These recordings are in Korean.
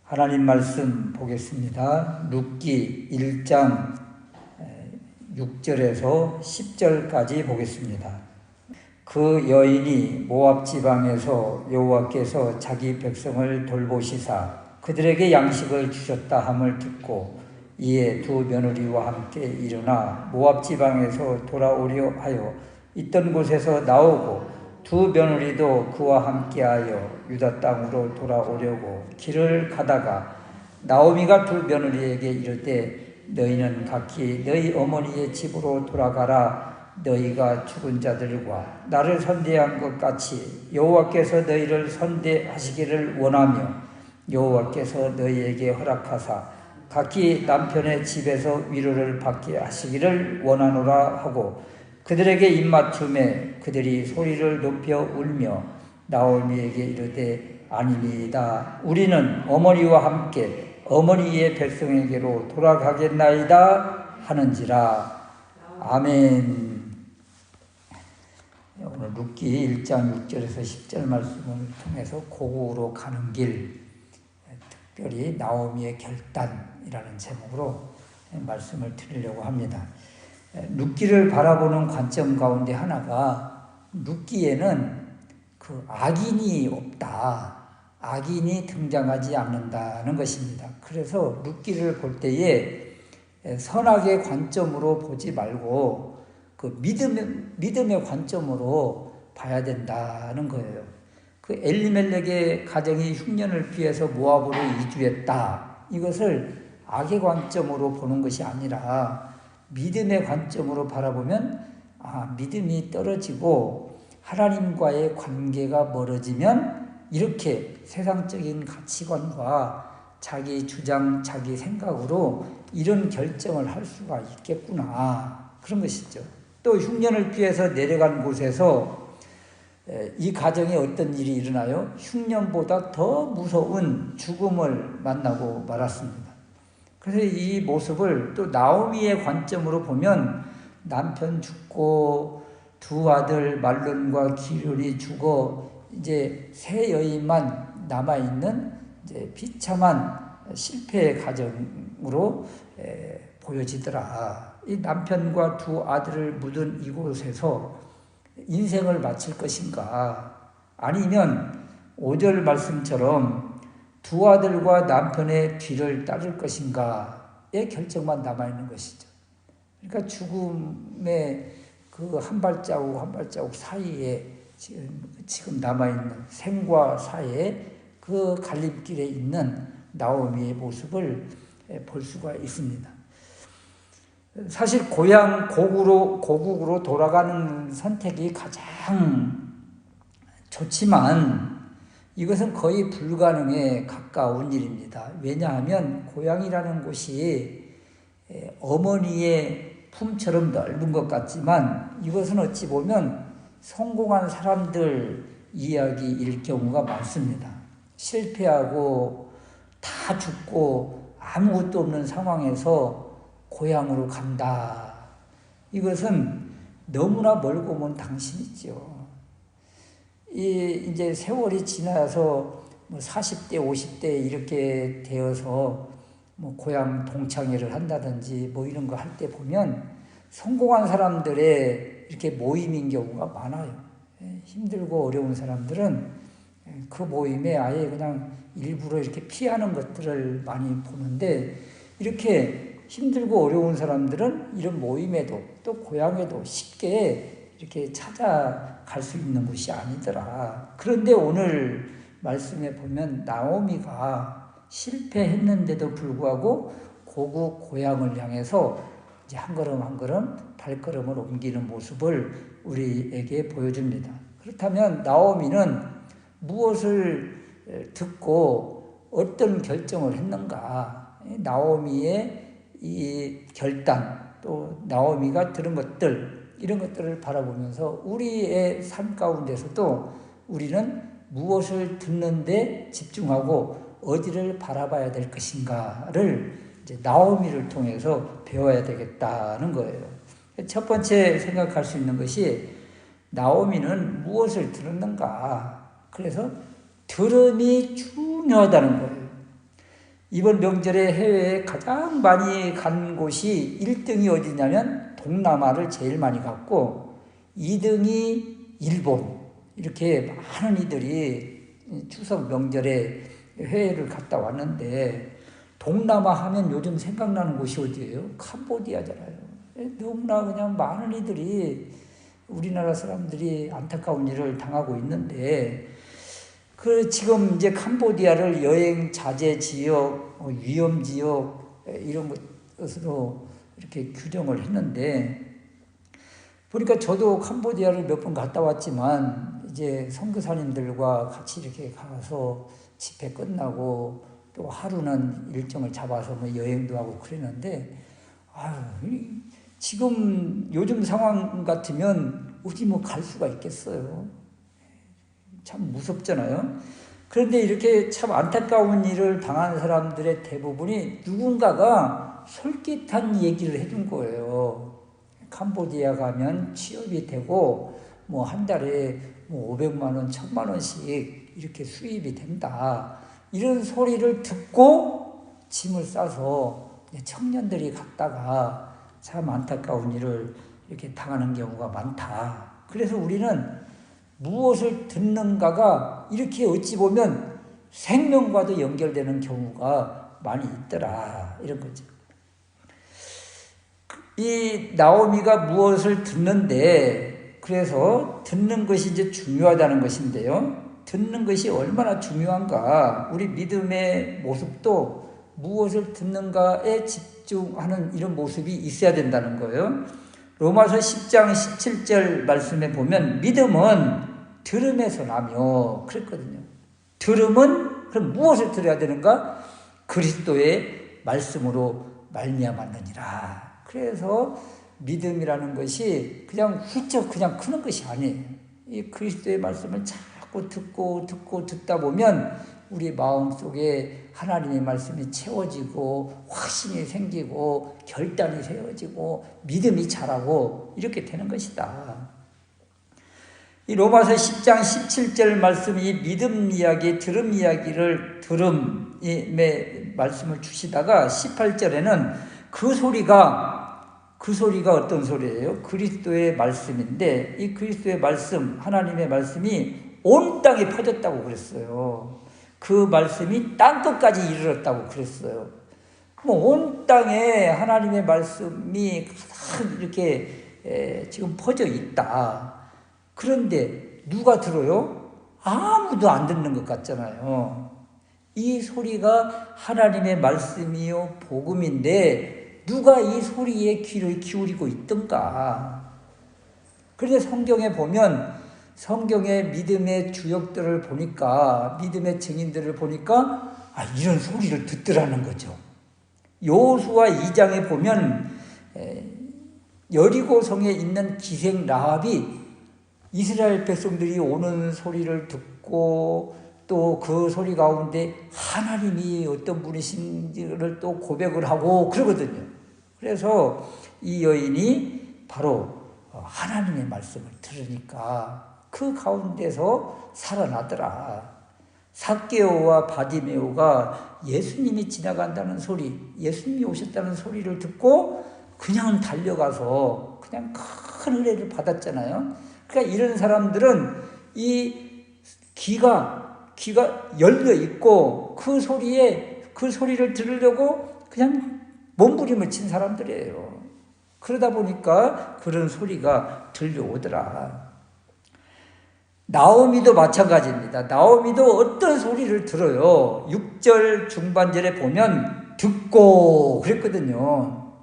하나님 말씀 보겠습니다. 룻기 1장 6절에서 10절까지 보겠습니다. 그 여인이 모압 지방에서 여호와께서 자기 백성을 돌보시사 그들에게 양식을 주셨다 함을 듣고 이에 두 며느리와 함께 일어나 모압 지방에서 돌아오려 하여 있던 곳에서 나오고 두 며느리도 그와 함께하여 유다 땅으로 돌아오려고 길을 가다가 나오미가 두 며느리에게 이르되 너희는 각기 너희 어머니의 집으로 돌아가라. 너희가 죽은 자들과 나를 선대한 것 같이 여호와께서 너희를 선대하시기를 원하며 여호와께서 너희에게 허락하사 각기 남편의 집에서 위로를 받게 하시기를 원하노라 하고 그들에게 입맞춤에 그들이 소리를 높여 울며 나오미에게 이르되 아니니이다. 우리는 어머니와 함께 어머니의 백성에게로 돌아가겠나이다 하는지라. 아멘. 오늘 룻기 1장 6절에서 10절 말씀을 통해서 고국으로 가는 길, 특별히 나오미의 결단이라는 제목으로 말씀을 드리려고 합니다. 룻기를 바라보는 관점 가운데 하나가 룻기에는 그 악인이 없다, 악인이 등장하지 않는다는 것입니다. 그래서 룻기를 볼 때에 선악의 관점으로 보지 말고 그 믿음의 관점으로 봐야 된다는 거예요. 그 엘리멜렉의 가정이 흉년을 피해서 모압으로 이주했다. 이것을 악의 관점으로 보는 것이 아니라 믿음의 관점으로 바라보면 믿음이 떨어지고 하나님과의 관계가 멀어지면 이렇게 세상적인 가치관과 자기 주장, 자기 생각으로 이런 결정을 할 수가 있겠구나. 그런 것이죠. 또 흉년을 피해서 내려간 곳에서 이 가정에 어떤 일이 일어나요? 흉년보다 더 무서운 죽음을 만나고 말았습니다. 그래서 이 모습을 또 나오미의 관점으로 보면 남편 죽고 두 아들 말론과 기륜이 죽어 이제 세 여인만 남아있는 이제 비참한 실패의 가정으로 보여지더라. 이 남편과 두 아들을 묻은 이곳에서 인생을 마칠 것인가? 아니면 5절 말씀처럼 두 아들과 남편의 뒤를 따를 것인가의 결정만 남아있는 것이죠. 그러니까 죽음의 그 한 발자국 한 발자국 사이에 지금 남아있는 생과 사이에 그 갈림길에 있는 나오미의 모습을 볼 수가 있습니다. 사실 고국으로 돌아가는 선택이 가장 좋지만 이것은 거의 불가능에 가까운 일입니다. 왜냐하면 고향이라는 곳이 어머니의 품처럼 넓은 것 같지만 이것은 어찌 보면 성공한 사람들 이야기일 경우가 많습니다. 실패하고 다 죽고 아무것도 없는 상황에서 고향으로 간다. 이것은 너무나 멀고 먼 당신이죠. 이제 세월이 지나서 40대, 50대 이렇게 되어서 고향 동창회를 한다든지 이런 거 할 때 보면 성공한 사람들의 이렇게 모임인 경우가 많아요. 힘들고 어려운 사람들은 그 모임에 아예 그냥 일부러 이렇게 피하는 것들을 많이 보는데 이렇게 힘들고 어려운 사람들은 이런 모임에도 또 고향에도 쉽게 이렇게 찾아갈 수 있는 곳이 아니더라. 그런데 오늘 말씀에 보면 나오미가 실패했는데도 불구하고 고국 고향을 향해서 이제 한 걸음 한 걸음 발걸음을 옮기는 모습을 우리에게 보여줍니다. 그렇다면 나오미는 무엇을 듣고 어떤 결정을 했는가? 나오미의 이 결단, 또 나오미가 들은 것들, 이런 것들을 바라보면서 우리의 삶 가운데서도 우리는 무엇을 듣는데 집중하고 어디를 바라봐야 될 것인가를 이제 나오미를 통해서 배워야 되겠다는 거예요. 첫 번째 생각할 수 있는 것이 나오미는 무엇을 들었는가? 그래서 들음이 중요하다는 거예요. 이번 명절에 해외에 가장 많이 간 곳이 1등이 어디냐면 동남아를 제일 많이 갔고 2등이 일본. 이렇게 많은 이들이 추석 명절에 해외를 갔다 왔는데 동남아 하면 요즘 생각나는 곳이 어디예요? 캄보디아잖아요. 너무나 그냥 많은 이들이 우리나라 사람들이 안타까운 일을 당하고 있는데 지금 이제 캄보디아를 여행 자제 지역, 위험 지역 이런 것으로 이렇게 규정을 했는데 보니까 저도 캄보디아를 몇 번 갔다 왔지만 이제 선교사님들과 같이 이렇게 가서 집회 끝나고 또 하루는 일정을 잡아서 뭐 여행도 하고 그랬는데 지금 요즘 상황 같으면 어디 뭐 갈 수가 있겠어요. 참 무섭잖아요. 그런데 이렇게 참 안타까운 일을 당한 사람들의 대부분이 누군가가 솔깃한 얘기를 해준 거예요. 캄보디아 가면 취업이 되고 뭐 한 달에 뭐 500만 원, 1000만 원씩 이렇게 수입이 된다. 이런 소리를 듣고 짐을 싸서 청년들이 갔다가 참 안타까운 일을 이렇게 당하는 경우가 많다. 그래서 우리는 무엇을 듣는가가 이렇게 어찌 보면 생명과도 연결되는 경우가 많이 있더라. 이런 거죠. 이 나오미가 무엇을 듣는데 그래서 듣는 것이 이제 중요하다는 것인데요. 듣는 것이 얼마나 중요한가. 우리 믿음의 모습도 무엇을 듣는가에 집중하는 이런 모습이 있어야 된다는 거예요. 로마서 10장 17절 말씀에 보면 믿음은 들음에서 나며 그랬거든요. 들음은 그럼 무엇을 들어야 되는가? 그리스도의 말씀으로 말미암았느니라. 그래서 믿음이라는 것이 그냥 훌쩍 그냥 크는 것이 아니에요. 이 그리스도의 말씀을 자꾸 듣다 보면 우리 마음속에 하나님의 말씀이 채워지고 확신이 생기고 결단이 세워지고 믿음이 자라고 이렇게 되는 것이다. 이 로마서 10장 17절 말씀, 이 믿음 이야기, 들음 이야기를 들음의 말씀을 주시다가 18절에는 그 소리가 어떤 소리예요? 그리스도의 말씀인데 이 그리스도의 말씀, 하나님의 말씀이 온 땅에 퍼졌다고 그랬어요. 그 말씀이 땅끝까지 이르렀다고 그랬어요. 온 땅에 하나님의 말씀이 가득 이렇게 지금 퍼져 있다. 그런데 누가 들어요? 아무도 안 듣는 것 같잖아요. 이 소리가 하나님의 말씀이요 복음인데 누가 이 소리에 귀를 기울이고 있던가. 그런데 성경에 보면 성경의 믿음의 주역들을 보니까 믿음의 증인들을 보니까 이런 소리를 듣더라는 거죠. 여호수아 2장에 보면 여리고성에 있는 기생 라합이 이스라엘 백성들이 오는 소리를 듣고 또 그 소리 가운데 하나님이 어떤 분이신지를 또 고백을 하고 그러거든요. 그래서 이 여인이 바로 하나님의 말씀을 들으니까 그 가운데서 살아나더라. 삭개오와 바디메오가 예수님이 지나간다는 소리, 예수님이 오셨다는 소리를 듣고 그냥 달려가서 그냥 큰 은혜를 받았잖아요. 그러니까 이런 사람들은 이 귀가 열려 있고 그 소리를 들으려고 그냥 몸부림을 친 사람들이에요. 그러다 보니까 그런 소리가 들려오더라. 나오미도 마찬가지입니다. 나오미도 어떤 소리를 들어요. 6절 중반절에 보면 듣고 그랬거든요.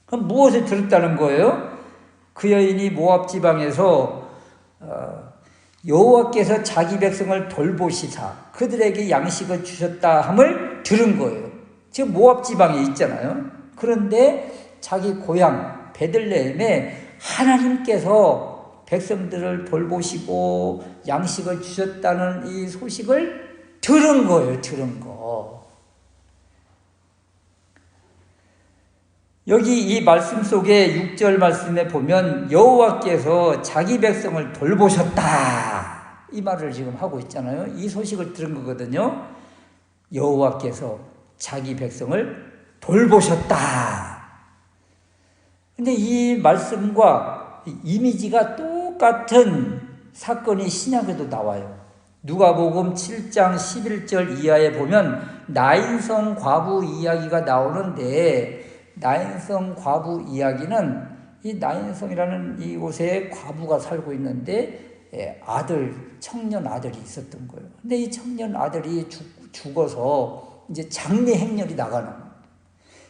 그럼 무엇을 들었다는 거예요? 그 여인이 모압 지방에서 여호와께서 자기 백성을 돌보시사 그들에게 양식을 주셨다 함을 들은 거예요. 지금 모압 지방에 있잖아요. 그런데 자기 고향 베들레헴에 하나님께서 백성들을 돌보시고 양식을 주셨다는 이 소식을 들은 거예요. 들은 거. 여기 이 말씀 속에 6절 말씀에 보면 여호와께서 자기 백성을 돌보셨다 이 말을 지금 하고 있잖아요. 이 소식을 들은 거거든요. 여호와께서 자기 백성을 돌보셨다. 근데 이 말씀과 이미지가 똑같은 사건이 신약에도 나와요. 누가복음 7장 11절 이하에 보면 나인성 과부 이야기가 나오는데, 나인성 과부 이야기는 이 나인성이라는 이곳에 과부가 살고 있는데 청년 아들이 있었던 거예요. 근데 이 청년 아들이 죽어서 이제 장례 행렬이 나가는 거예요.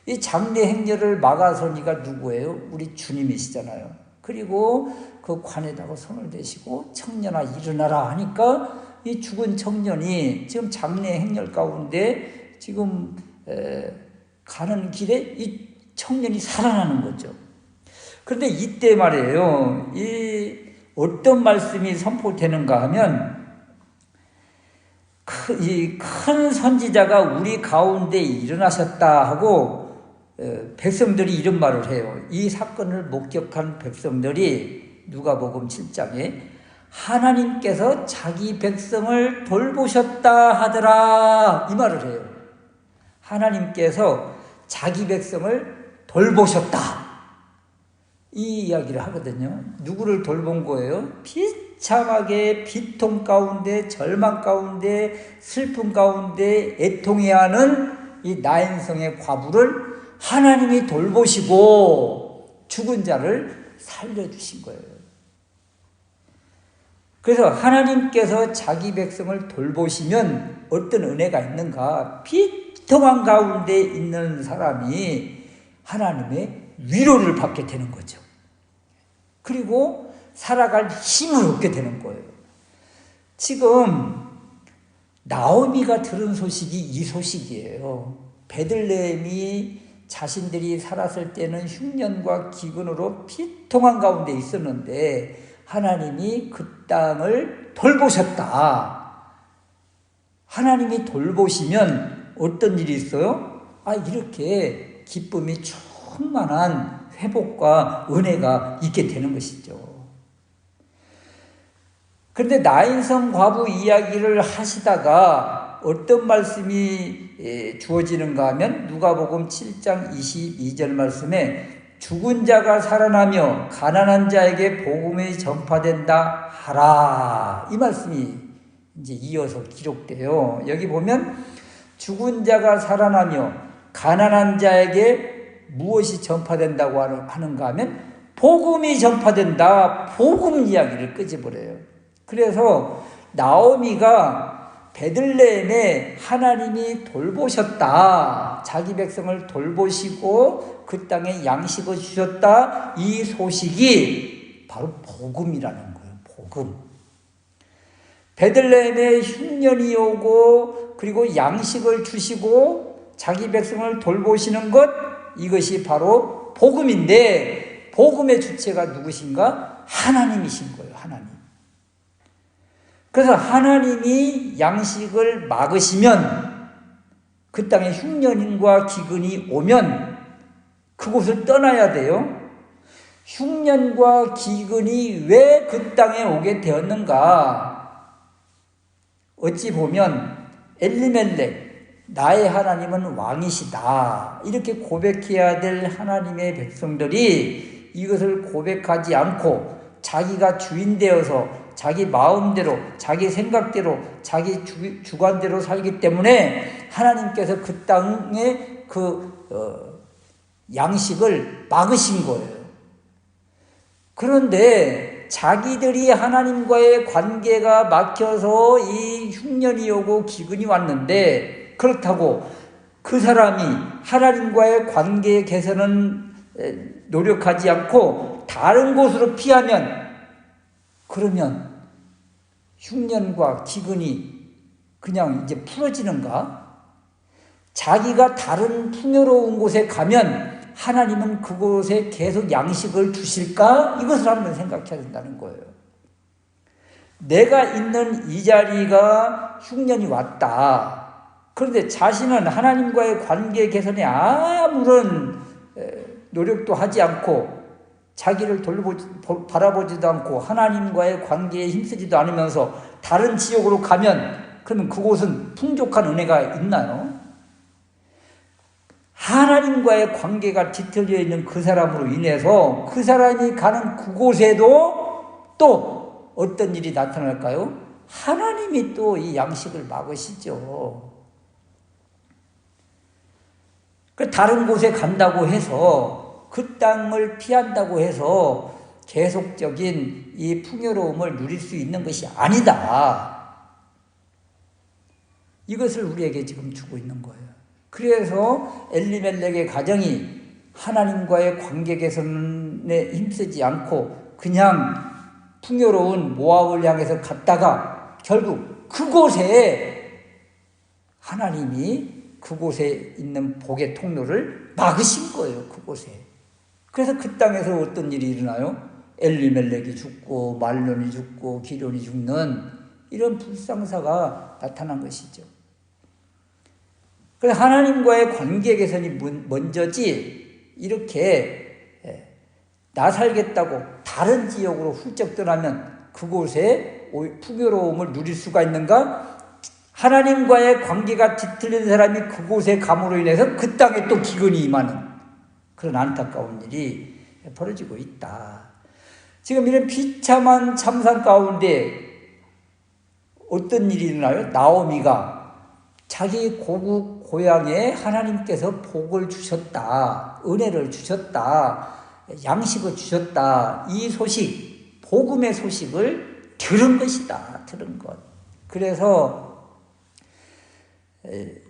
이 장례 행렬을 막아서니까 누구예요? 우리 주님이시잖아요. 그리고 그 관에다가 손을 대시고 청년아 일어나라 하니까 이 죽은 청년이 지금 장례 행렬 가운데 지금 가는 길에 이 청년이 살아나는 거죠. 그런데 이때 말이에요. 이 어떤 말씀이 선포되는가 하면 이 큰 선지자가 우리 가운데 일어나셨다 하고 백성들이 이런 말을 해요. 이 사건을 목격한 백성들이 누가복음 7장에 하나님께서 자기 백성을 돌보셨다 하더라 이 말을 해요. 하나님께서 자기 백성을 돌보셨다 이 이야기를 하거든요. 누구를 돌본 거예요? 비참하게 비통 가운데 절망 가운데 슬픔 가운데 애통해야 하는 이 나인성의 과부를 하나님이 돌보시고 죽은 자를 살려주신 거예요. 그래서 하나님께서 자기 백성을 돌보시면 어떤 은혜가 있는가? 비통한 가운데 있는 사람이 하나님의 위로를 받게 되는 거죠. 그리고 살아갈 힘을 얻게 되는 거예요. 지금 나오미가 들은 소식이 이 소식이에요. 베들레헴이 자신들이 살았을 때는 흉년과 기근으로 비통한 가운데 있었는데 하나님이 그 땅을 돌보셨다. 하나님이 돌보시면 어떤 일이 있어요? 이렇게 기쁨이 충만한 회복과 은혜가 있게 되는 것이죠. 그런데 나인성 과부 이야기를 하시다가 어떤 말씀이 주어지는가 하면 누가복음 7장 22절 말씀에 죽은 자가 살아나며 가난한 자에게 복음이 전파된다 하라 이 말씀이 이제 이어서 기록돼요. 여기 보면 죽은 자가 살아나며 가난한 자에게 무엇이 전파된다고 하는가 하면 복음이 전파된다. 복음 이야기를 끄집어내요. 그래서 나오미가 베들레헴에 하나님이 돌보셨다. 자기 백성을 돌보시고 그 땅에 양식을 주셨다. 이 소식이 바로 복음이라는 거예요. 복음. 베들레헴에 흉년이 오고 그리고 양식을 주시고 자기 백성을 돌보시는 것 이것이 바로 복음인데 복음의 주체가 누구신가? 하나님이신 거예요. 하나님. 그래서 하나님이 양식을 막으시면 그 땅에 흉년과 기근이 오면 그곳을 떠나야 돼요. 흉년과 기근이 왜 그 땅에 오게 되었는가? 어찌 보면 엘리멜렉 나의 하나님은 왕이시다 이렇게 고백해야 될 하나님의 백성들이 이것을 고백하지 않고 자기가 주인 되어서 자기 마음대로 자기 생각대로 자기 주관대로 살기 때문에 하나님께서 그 땅에 양식을 막으신 거예요. 그런데 자기들이 하나님과의 관계가 막혀서 이 흉년이 오고 기근이 왔는데 그렇다고 그 사람이 하나님과의 관계 개선은 노력하지 않고 다른 곳으로 피하면 그러면 흉년과 기근이 그냥 이제 풀어지는가? 자기가 다른 풍요로운 곳에 가면 하나님은 그곳에 계속 양식을 주실까? 이것을 한번 생각해야 된다는 거예요. 내가 있는 이 자리가 흉년이 왔다. 그런데 자신은 하나님과의 관계 개선에 아무런 노력도 하지 않고 자기를 바라보지도 않고 하나님과의 관계에 힘쓰지도 않으면서 다른 지역으로 가면 그러면 그곳은 풍족한 은혜가 있나요? 하나님과의 관계가 뒤틀려 있는 그 사람으로 인해서 그 사람이 가는 그곳에도 또 어떤 일이 나타날까요? 하나님이 또 이 양식을 막으시죠. 다른 곳에 간다고 해서 그 땅을 피한다고 해서 계속적인 이 풍요로움을 누릴 수 있는 것이 아니다. 이것을 우리에게 지금 주고 있는 거예요. 그래서 엘리멜렉의 가정이 하나님과의 관계 개선에 힘쓰지 않고 그냥 풍요로운 모압을 향해서 갔다가 결국 그곳에 하나님이 그곳에 있는 복의 통로를 막으신 거예요. 그곳에. 그래서 그 땅에서 어떤 일이 일어나요? 엘리멜렉이 죽고 말론이 죽고 기론이 죽는 이런 불상사가 나타난 것이죠. 그래서 하나님과의 관계 개선이 먼저지 이렇게 나 살겠다고 다른 지역으로 훌쩍 떠나면 그곳에 풍요로움을 누릴 수가 있는가? 하나님과의 관계가 뒤틀린 사람이 그곳에 감으로 인해서 그 땅에 또 기근이 임하는 그런 안타까운 일이 벌어지고 있다. 지금 이런 비참한 참상 가운데 어떤 일이 일어나요? 나오미가 자기 고국 고향에 하나님께서 복을 주셨다, 은혜를 주셨다, 양식을 주셨다, 이 소식, 복음의 소식을 들은 것이다. 들은 것. 그래서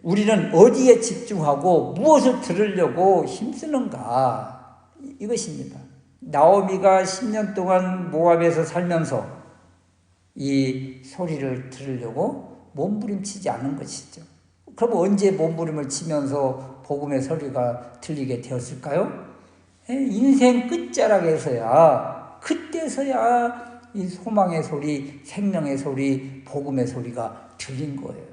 우리는 어디에 집중하고 무엇을 들으려고 힘쓰는가, 이것입니다. 나오미가 10년 동안 모압에서 살면서 이 소리를 들으려고 몸부림치지 않은 것이죠. 그럼 언제 몸부림을 치면서 복음의 소리가 들리게 되었을까요? 인생 끝자락에서야, 그때서야 이 소망의 소리, 생명의 소리, 복음의 소리가 들린 거예요.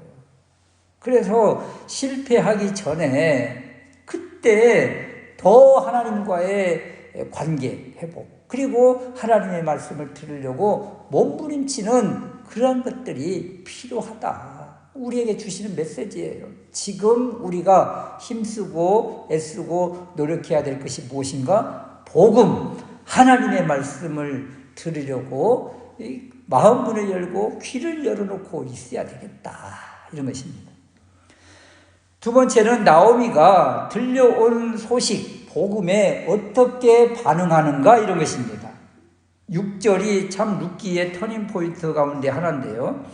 그래서 실패하기 전에 그때 더 하나님과의 관계 회복, 그리고 하나님의 말씀을 들으려고 몸부림치는 그런 것들이 필요하다. 우리에게 주시는 메시지예요. 지금 우리가 힘쓰고 애쓰고 노력해야 될 것이 무엇인가? 복음, 하나님의 말씀을 들으려고 마음문을 열고 귀를 열어놓고 있어야 되겠다. 이런 것입니다. 두 번째는 나오미가 들려온 소식, 복음에 어떻게 반응하는가, 이런 것입니다. 6절이 참 룻기의 터닝포인트 가운데 하나인데요.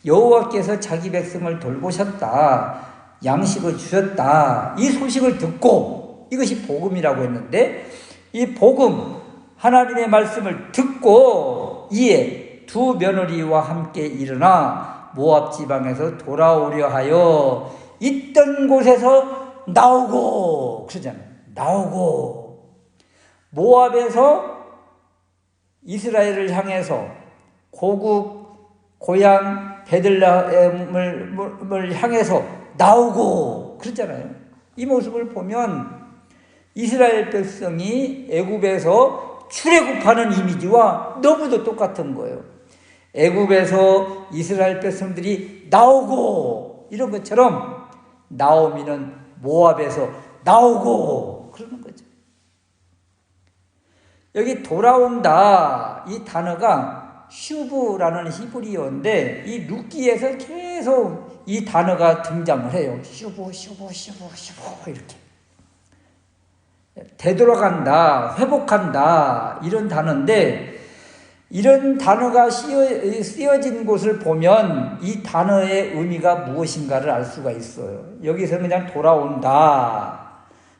여호와께서 자기 백성을 돌보셨다, 양식을 주셨다, 이 소식을 듣고, 이것이 복음이라고 했는데, 이 복음, 하나님의 말씀을 듣고 이에 두 며느리와 함께 일어나 모압 지방에서 돌아오려 하여 있던 곳에서 나오고, 그러잖아요. 나오고, 모압에서 이스라엘을 향해서 고국 고향 베들레헴을 향해서 나오고, 그러잖아요. 이 모습을 보면 이스라엘 백성이 애굽에서 출애굽하는 이미지와 너무도 똑같은 거예요. 애굽에서 이스라엘 백성들이 나오고, 이런 것처럼 나오미는 모압에서 나오고, 그러는 거죠. 여기 돌아온다, 이 단어가 슈브라는 히브리어인데 이 룻기에서 계속 이 단어가 등장을 해요. 슈브 이렇게 되돌아간다, 회복한다, 이런 단어인데, 이런 단어가 쓰여진 곳을 보면 이 단어의 의미가 무엇인가를 알 수가 있어요. 여기서 그냥 돌아온다,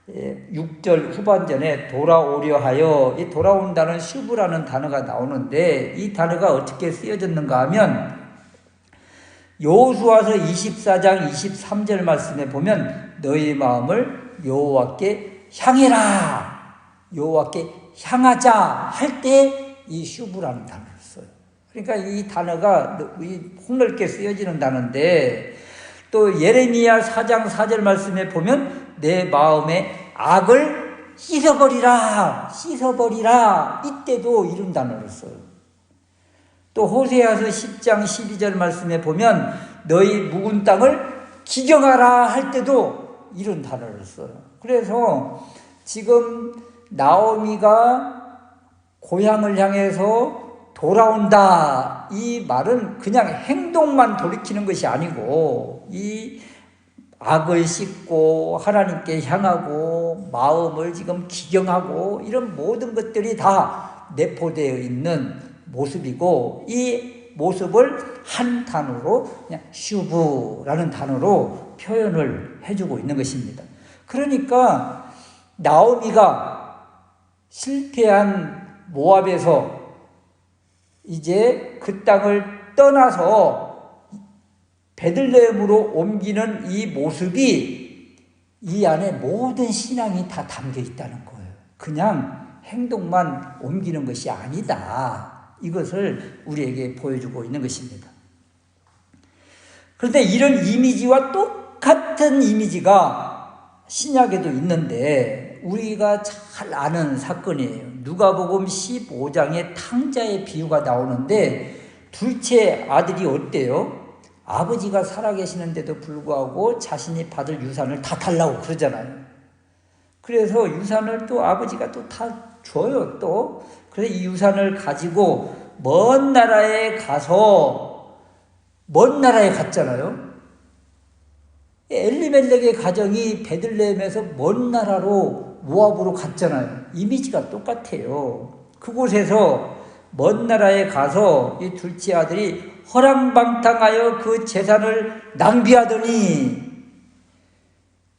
6절 후반전에 돌아오려 하여, 이 돌아온다는 슈브라는 단어가 나오는데, 이 단어가 어떻게 쓰여졌는가 하면 여호수아서 24장 23절 말씀에 보면 너희 마음을 여호와께 향해라, 여호와께 향하자 할 때 이 슈브라는 단어를 써요. 그러니까 이 단어가 폭넓게 쓰여지는 단어인데, 또 예레미야 4장 4절 말씀에 보면 내 마음의 악을 씻어버리라, 이때도 이런 단어를 써요. 또 호세아서 10장 12절 말씀에 보면 너희 묵은 땅을 기경하라 할 때도 이런 단어를 써요. 그래서 지금 나오미가 고향을 향해서 돌아온다, 이 말은 그냥 행동만 돌이키는 것이 아니고 이 악을 씻고 하나님께 향하고 마음을 지금 기경하고 이런 모든 것들이 다 내포되어 있는 모습이고, 이 모습을 한 단어로 그냥 슈브라는 단어로 표현을 해주고 있는 것입니다. 그러니까 나오미가 실패한 모압에서 이제 그 땅을 떠나서 베들레헴으로 옮기는 이 모습이 이 안에 모든 신앙이 다 담겨 있다는 거예요. 그냥 행동만 옮기는 것이 아니다, 이것을 우리에게 보여주고 있는 것입니다. 그런데 이런 이미지와 똑같은 이미지가 신약에도 있는데 우리가 잘 아는 사건이에요. 누가복음 15장에 탕자의 비유가 나오는데 둘째 아들이 어때요? 아버지가 살아계시는데도 불구하고 자신이 받을 유산을 다 달라고 그러잖아요. 그래서 유산을 또 아버지가 또 다 줘요. 또 그래서 이 유산을 가지고 먼 나라에 갔잖아요. 엘리멜렉의 가정이 베들레헴에서 먼 나라로 모압으로 갔잖아요. 이미지가 똑같아요. 그곳에서 먼 나라에 가서 이 둘째 아들이 허랑방탕하여 그 재산을 낭비하더니,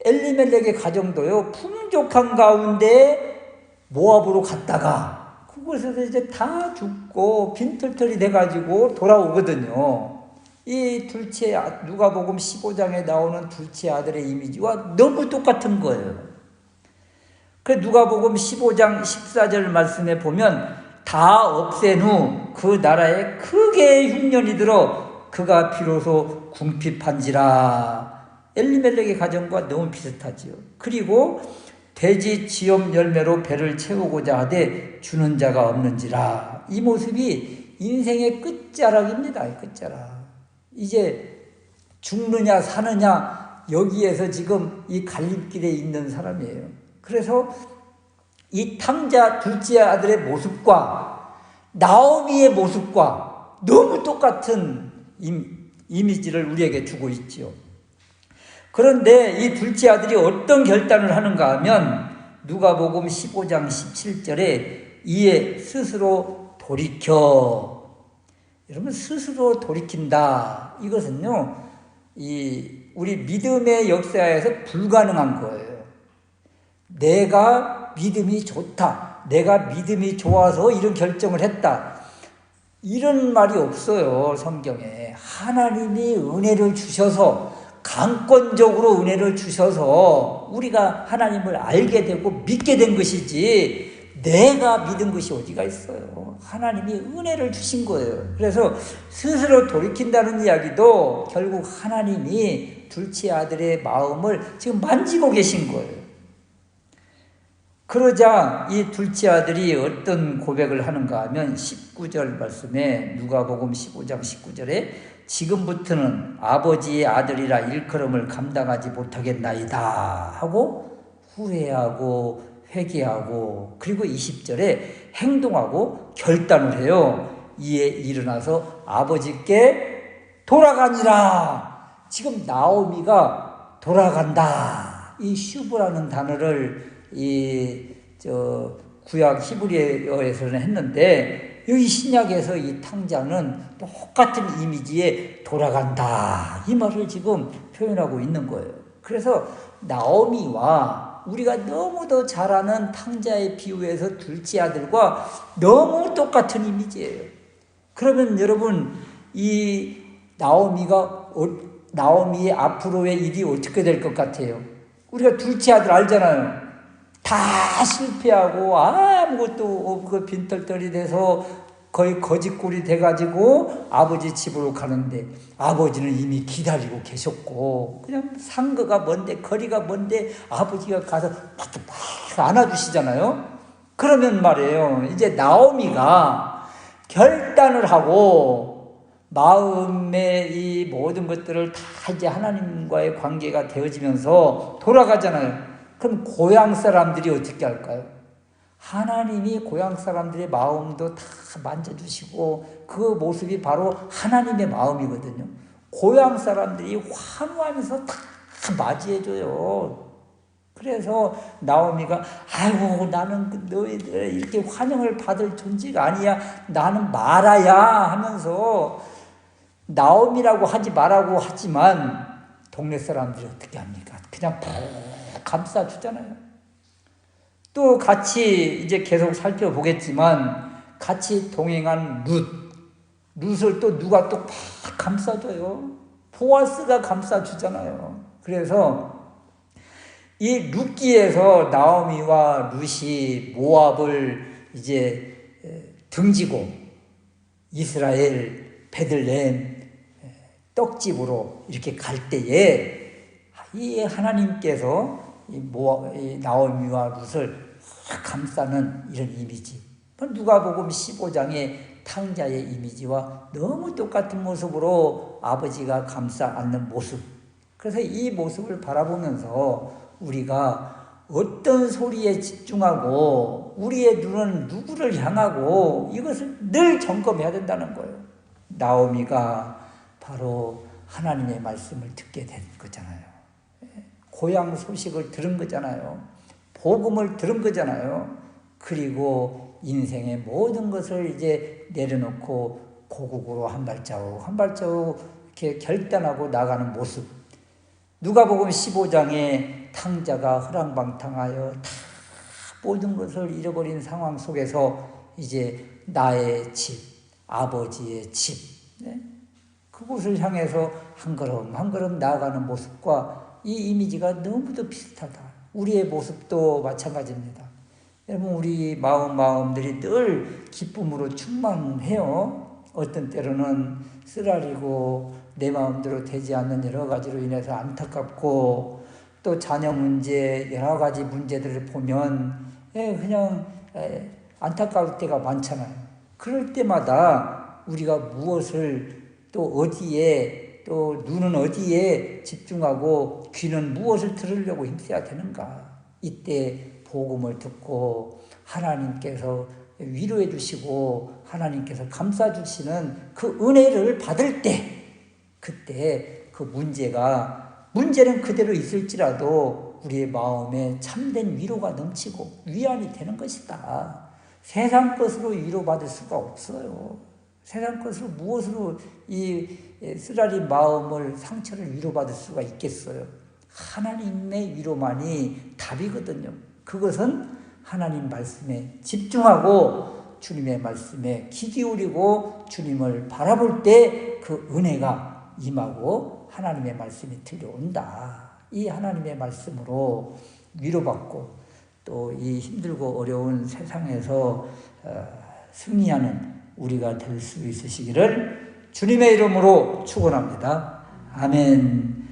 엘리멜렉의 가정도요 풍족한 가운데 모압으로 갔다가 그곳에서 이제 다 죽고 빈털털이 돼가지고 돌아오거든요. 이 누가복음 15장에 나오는 둘째 아들의 이미지와 너무 똑같은 거예요. 그 누가복음 15장 14절 말씀에 보면 다 없앤 후 그 나라에 크게 흉년이 들어 그가 비로소 궁핍한지라. 엘리멜렉의 가정과 너무 비슷하지요. 그리고 돼지 지엄 열매로 배를 채우고자 하되 주는 자가 없는지라. 이 모습이 인생의 끝자락입니다. 끝자락. 이제 죽느냐 사느냐 여기에서 지금 이 갈림길에 있는 사람이에요. 그래서 이 탕자 둘째 아들의 모습과 나오미의 모습과 너무 똑같은 이미지를 우리에게 주고 있지요. 그런데 이 둘째 아들이 어떤 결단을 하는가 하면 누가복음 15장 17절에 이에 스스로 돌이켜. 여러분, 스스로 돌이킨다, 이것은요 우리 믿음의 역사에서 불가능한 거예요. 내가 믿음이 좋다, 내가 믿음이 좋아서 이런 결정을 했다, 이런 말이 없어요. 성경에 하나님이 은혜를 주셔서, 강권적으로 은혜를 주셔서 우리가 하나님을 알게 되고 믿게 된 것이지 내가 믿은 것이 어디가 있어요. 하나님이 은혜를 주신 거예요. 그래서 스스로 돌이킨다는 이야기도 결국 하나님이 둘째 아들의 마음을 지금 만지고 계신 거예요. 그러자 이 둘째 아들이 어떤 고백을 하는가 하면 19절 말씀에, 누가복음 15장 19절에 지금부터는 아버지의 아들이라 일컬음을 감당하지 못하겠나이다 하고 후회하고 회개하고, 그리고 20절에 행동하고 결단을 해요. 이에 일어나서 아버지께 돌아가니라. 지금 나오미가 돌아간다, 이 슈브라는 단어를 구약 히브리어에서는 했는데 여기 신약에서 이 탕자는 똑같은 이미지에 돌아간다, 이 말을 지금 표현하고 있는 거예요. 그래서 나오미와 우리가 너무도 잘 아는 탕자의 비유에서 둘째 아들과 너무 똑같은 이미지예요. 그러면 여러분, 이 나오미의 앞으로의 일이 어떻게 될 것 같아요? 우리가 둘째 아들 알잖아요. 다 실패하고 아무것도 없고 빈털털이 돼서 거의 거지꼴이 돼가지고 아버지 집으로 가는데 아버지는 이미 기다리고 계셨고, 그냥 상거가 먼데 거리가 먼데 아버지가 가서 팍 안아주시잖아요. 그러면 말이에요, 이제 나오미가 결단을 하고 마음의 이 모든 것들을 다 이제 하나님과의 관계가 되어지면서 돌아가잖아요. 그럼 고향 사람들이 어떻게 할까요? 하나님이 고향 사람들의 마음도 다 만져주시고 그 모습이 바로 하나님의 마음이거든요. 고향 사람들이 환호하면서 다 맞이해줘요. 그래서 나오미가 아이고 나는 너희들 이렇게 환영을 받을 존재가 아니야. 나는 말아야 하면서 나오미라고 하지 말라고 하지만 동네 사람들이 어떻게 합니까? 그냥 푹 감싸주잖아요. 또 같이 이제 계속 살펴보겠지만 같이 동행한 룻을 또 누가 또 팍 감싸줘요. 보아스가 감싸주잖아요. 그래서 이 룻기에서 나오미와 룻이 모압을 이제 등지고 이스라엘 베들레헴 떡집으로 이렇게 갈 때에 이 하나님께서 이 나오미와 룻을 감싸는 이런 이미지, 누가복음 15장의 탕자의 이미지와 너무 똑같은 모습으로 아버지가 감싸 안는 모습. 그래서 이 모습을 바라보면서 우리가 어떤 소리에 집중하고 우리의 눈은 누구를 향하고 이것을 늘 점검해야 된다는 거예요. 나오미가 바로 하나님의 말씀을 듣게 된 거잖아요. 고향 소식을 들은 거잖아요. 복음을 들은 거잖아요. 그리고 인생의 모든 것을 이제 내려놓고 고국으로 한 발자국 한 발자국 이렇게 결단하고 나가는 모습. 누가복음 15장에 탕자가 허랑방탕하여 다 모든 것을 잃어버린 상황 속에서 이제 나의 집, 아버지의 집, 그곳을 향해서 한 걸음 한 걸음 나아가는 모습과 이 이미지가 너무도 비슷하다. 우리의 모습도 마찬가지입니다. 여러분, 우리 마음들이 늘 기쁨으로 충만해요. 어떤 때로는 쓰라리고 내 마음대로 되지 않는 여러 가지로 인해서 안타깝고, 또 자녀 문제, 여러 가지 문제들을 보면 그냥 안타까울 때가 많잖아요. 그럴 때마다 우리가 무엇을 또 어디에, 또 눈은 어디에 집중하고 귀는 무엇을 들으려고 힘써야 되는가. 이때 복음을 듣고 하나님께서 위로해 주시고 하나님께서 감싸 주시는 그 은혜를 받을 때, 그때 그 문제는 그대로 있을지라도 우리의 마음에 참된 위로가 넘치고 위안이 되는 것이다. 세상 것으로 위로받을 수가 없어요. 세상 것으로 무엇으로 이 쓰라린 마음을, 상처를 위로받을 수가 있겠어요? 하나님의 위로만이 답이거든요. 그것은 하나님 말씀에 집중하고 주님의 말씀에 귀 기울이고 주님을 바라볼 때 그 은혜가 임하고 하나님의 말씀이 들려온다. 이 하나님의 말씀으로 위로받고 또 이 힘들고 어려운 세상에서 승리하는 우리가 될 수 있으시기를 주님의 이름으로 축원합니다. 아멘.